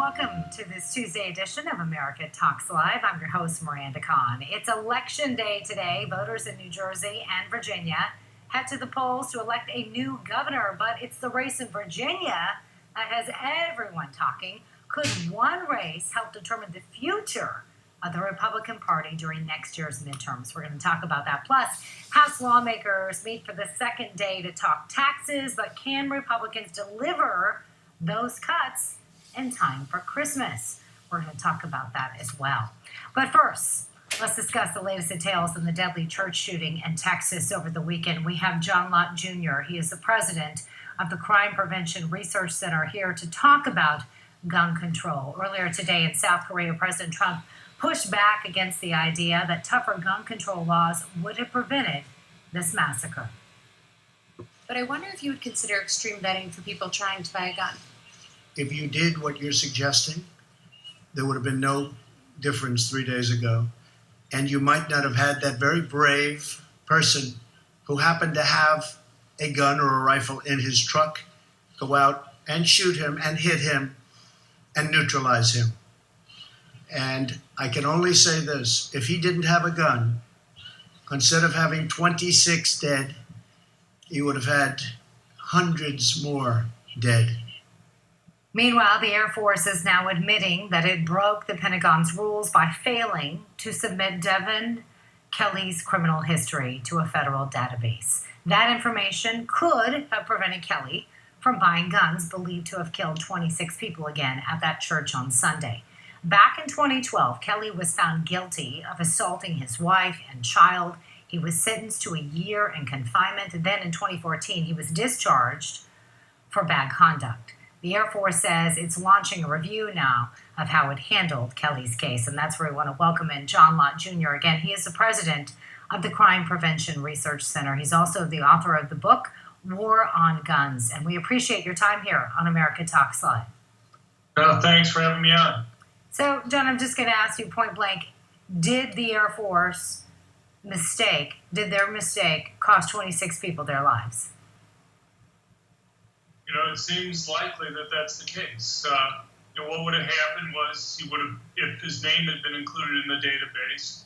Welcome to this Tuesday edition of America Talks Live. I'm your host, Miranda Khan. It's election day today. Voters in New Jersey and Virginia head to the polls to elect a new governor, but it's the race in Virginia that has everyone talking. Could one race help determine the future of the Republican Party during next year's midterms? We're going to talk about that. Plus, House lawmakers meet for the second day to talk taxes, but can Republicans deliver those cuts in time for Christmas? We're going to talk about that as well. But first, let's discuss the latest details in the deadly church shooting in Texas over the weekend. We have John Lott Jr. He is the president of the Crime Prevention Research Center here to talk about gun control. Earlier today in South Korea, President Trump pushed back against the idea that tougher gun control laws would have prevented this massacre. But I wonder if you would consider extreme vetting for people trying to buy a gun. If you did what you're suggesting, there would have been no difference 3 days ago. And you might not have had that very brave person who happened to have a gun or a rifle in his truck go out and shoot him and hit him and neutralize him. And I can only say this: if he didn't have a gun, instead of having 26 dead, he would have had hundreds more dead. Meanwhile, the Air Force is now admitting that it broke the Pentagon's rules by failing to submit Devin Kelly's criminal history to a federal database. That information could have prevented Kelly from buying guns believed to have killed 26 people again at that church on Sunday. Back in 2012, Kelly was found guilty of assaulting his wife and child. He was sentenced to a year in confinement. Then in 2014, he was discharged for bad conduct. The Air Force says it's launching a review now of how it handled Kelly's case, and that's where we want to welcome in John Lott Jr. Again, he is the president of the Crime Prevention Research Center. He's also the author of the book, War on Guns, and we appreciate your time here on America Talks Live. Thanks for having me on. So, John, I'm just going to ask you point blank, did the Air Force did their mistake cost 26 people their lives? It seems likely that that's the case. What would have happened was if his name had been included in the database,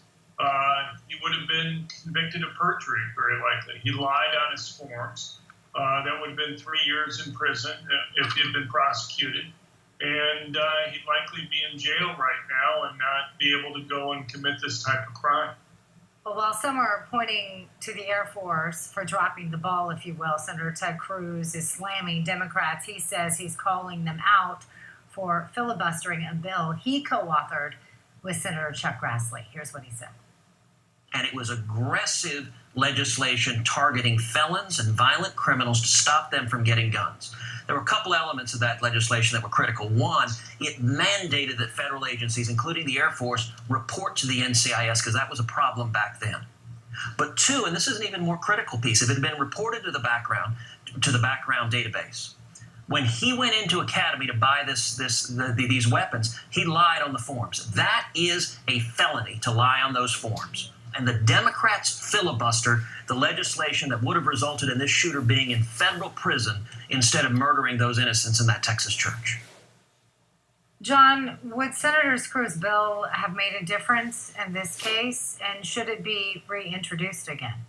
he would have been convicted of perjury, very likely. He lied on his forms. That would have been 3 years in prison if he had been prosecuted. And he'd likely be in jail right now and not be able to go and commit this type of crime. Well, while some are pointing to the Air Force for dropping the ball, if you will, Senator Ted Cruz is slamming Democrats. He says he's calling them out for filibustering a bill he co-authored with Senator Chuck Grassley. Here's what he said. And it was aggressive legislation targeting felons and violent criminals to stop them from getting guns. There were a couple elements of that legislation that were critical. One, it mandated that federal agencies, including the Air Force, report to the NCIS because that was a problem back then. But two, and this is an even more critical piece, if it had been reported to the background database, when he went into Academy to buy these weapons, he lied on the forms. That is a felony to lie on those forms. And the Democrats filibustered the legislation that would have resulted in this shooter being in federal prison instead of murdering those innocents in that Texas church. John, would Senator Cruz's bill have made a difference in this case, and should it be reintroduced again?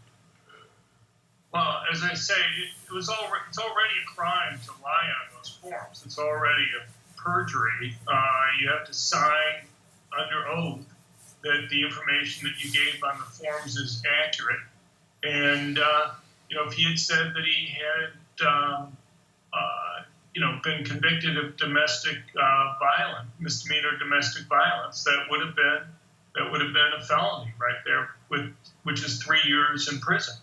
Well, as I say, it's already a crime to lie on those forms. It's already a perjury. You have to sign under oath that the information that you gave on the forms is accurate. And, if he had said that he had, been convicted of misdemeanor domestic violence, that would have been a felony right there, which is 3 years in prison.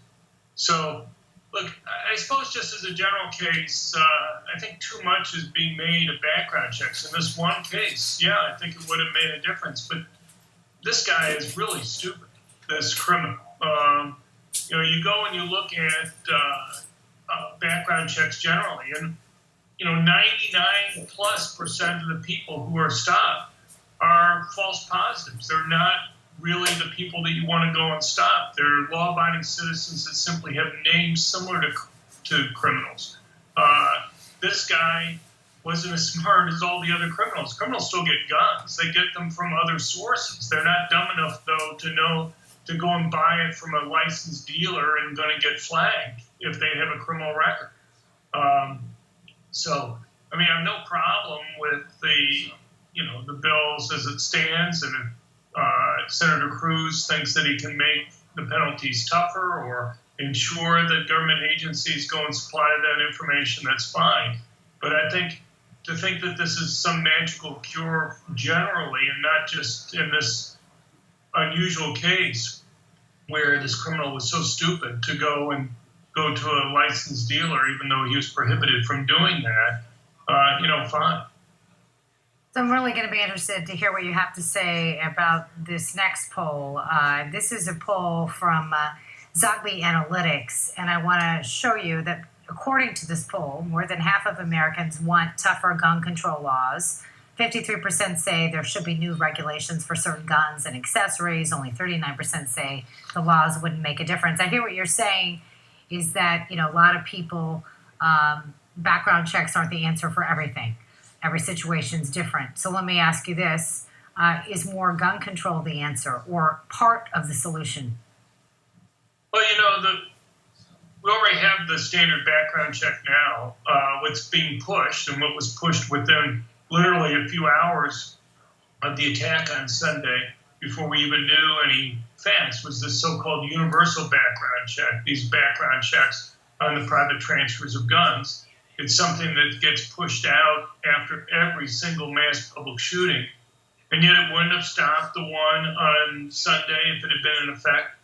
So, look, I suppose just as a general case, I think too much is being made of background checks. In this one case, yeah, I think it would have made a difference, but this guy is really stupid, this criminal. You go and you look at background checks generally, and 99+% of the people who are stopped are false positives. They're not really the people that you want to go and stop. They're law-abiding citizens that simply have names similar to criminals. This guy wasn't as smart as all the other criminals. Criminals still get guns. They get them from other sources. They're not dumb enough, though, to know to go and buy it from a licensed dealer and going to get flagged if they have a criminal record. So, I mean, I have no problem with the bills as it stands, and if Senator Cruz thinks that he can make the penalties tougher or ensure that government agencies go and supply that information, that's fine. But I think to think that this is some magical cure generally and not just in this unusual case where this criminal was so stupid to go to a licensed dealer even though he was prohibited from doing that, fine. So I'm really going to be interested to hear what you have to say about this next poll. This is a poll from Zogby Analytics, and I want to show you that according to this poll, more than half of Americans want tougher gun control laws. 53% say there should be new regulations for certain guns and accessories. Only 39% say the laws wouldn't make a difference. I hear what you're saying is that, a lot of people, background checks aren't the answer for everything. Every situation's different. So let me ask you this. Is more gun control the answer or part of the solution? Well, we already have the standard background check now. What's being pushed and what was pushed within literally a few hours of the attack on Sunday before we even knew any facts was this so-called universal background check, these background checks on the private transfers of guns. It's something that gets pushed out after every single mass public shooting. And yet it wouldn't have stopped the one on Sunday if it had been in effect.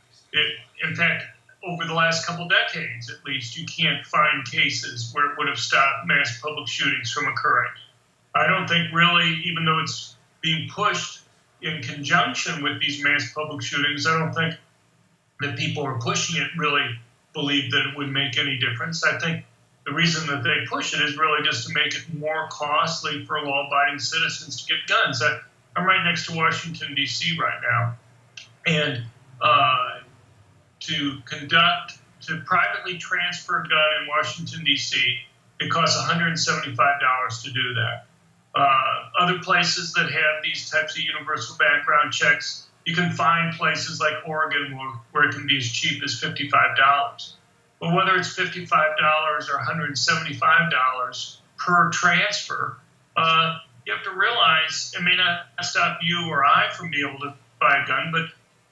In fact, over the last couple decades, at least, you can't find cases where it would have stopped mass public shootings from occurring. I don't think really, even though it's being pushed in conjunction with these mass public shootings, I don't think that people who are pushing it really believe that it would make any difference. I think the reason that they push it is really just to make it more costly for law-abiding citizens to get guns. I'm right next to Washington, D.C. right now, and to privately transfer a gun in Washington, D.C., it costs $175 to do that. Other places that have these types of universal background checks, you can find places like Oregon where it can be as cheap as $55. But whether it's $55 or $175 per transfer, you have to realize it may not stop you or I from being able to buy a gun, but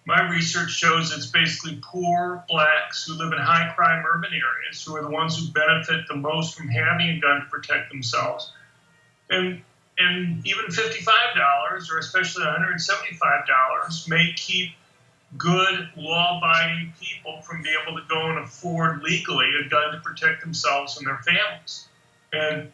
my research shows it's basically poor blacks who live in high-crime urban areas who are the ones who benefit the most from having a gun to protect themselves. And even $55 or especially $175 may keep good law-abiding people from being able to go and afford legally a gun to protect themselves and their families. And,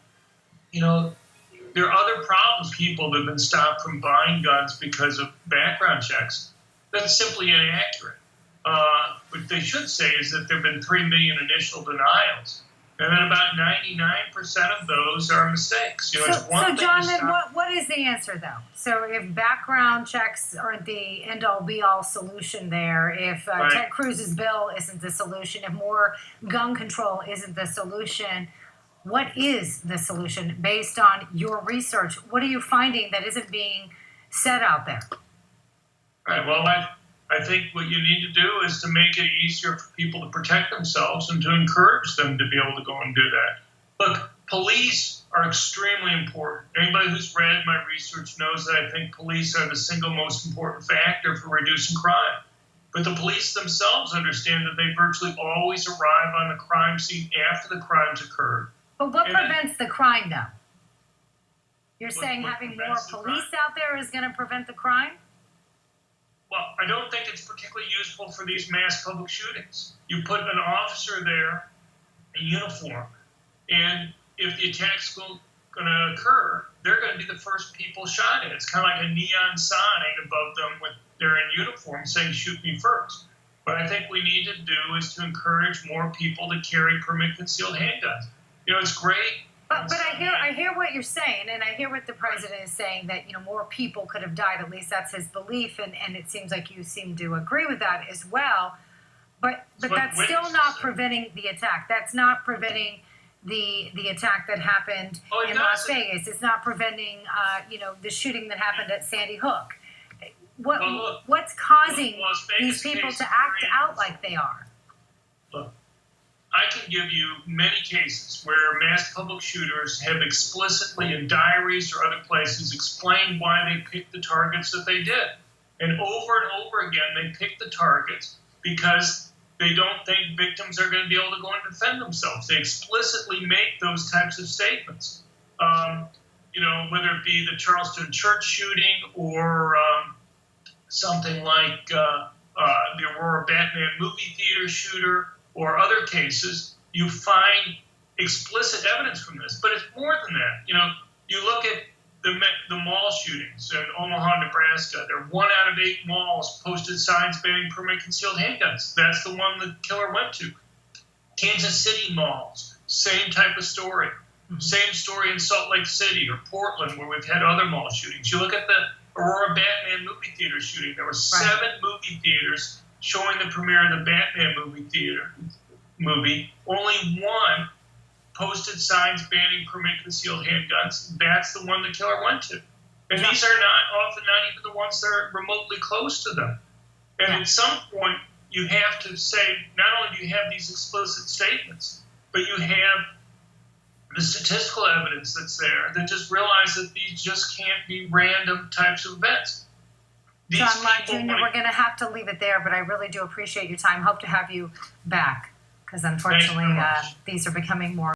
there are other problems. People that have been stopped from buying guns because of background checks. That's simply inaccurate. What they should say is that there have been 3 million initial denials. And then about 99% of those are mistakes. So John, then what is the answer, though? So if background checks aren't the end-all, be-all solution there, if Ted Cruz's bill isn't the solution, if more gun control isn't the solution, what is the solution based on your research? What are you finding that isn't being said out there? Right. Well, I think what you need to do is to make it easier for people to protect themselves and to encourage them to be able to go and do that. Look, police are extremely important. Anybody who's read my research knows that I think police are the single most important factor for reducing crime. But the police themselves understand that they virtually always arrive on the crime scene after the crime's occurred. But what prevents the crime, though? You're saying having more police out there is going to prevent the crime? Well, I don't think it's particularly useful for these mass public shootings. You put an officer there in uniform, and if the attack's going to occur, they're going to be the first people shot at. It's kind of like a neon sign above them with they're in uniform saying, "Shoot me first." What I think we need to do is to encourage more people to carry permit-concealed handguns. It's great. But I hear what you're saying, and I hear what the president is saying, that more people could have died. At least that's his belief, and it seems like you seem to agree with that as well. But that's still not preventing the attack. That's not preventing the attack that happened in Las Vegas. It's not preventing, the shooting that happened at Sandy Hook. What's causing these people to act out like they are? Look, I can give you many cases where mass public shooters have explicitly in diaries or other places explained why they picked the targets that they did. And over again, they pick the targets because they don't think victims are going to be able to go and defend themselves. They explicitly make those types of statements. Whether it be the Charleston church shooting or something like the Aurora Batman movie theater shooter or other cases, you find explicit evidence from this. But it's more than that. You look at the mall shootings in Omaha, Nebraska. There are 1 out of 8 malls posted signs banning permanent concealed handguns. That's the one the killer went to. Kansas City malls, same type of story. Mm-hmm. Same story in Salt Lake City or Portland, where we've had other mall shootings. You look at the Aurora Batman movie theater shooting. There were 7 movie theaters showing the premiere of the Batman movie. Only 1 posted signs banning permanent concealed handguns. That's the one the killer went to. And these are often not even the ones that are remotely close to them. And at some point, you have to say, not only do you have these explicit statements, but you have the statistical evidence that's there that just realize that these just can't be random types of events. John Lott Jr., we're going to have to leave it there, but I really do appreciate your time. Hope to have you back because unfortunately these are becoming more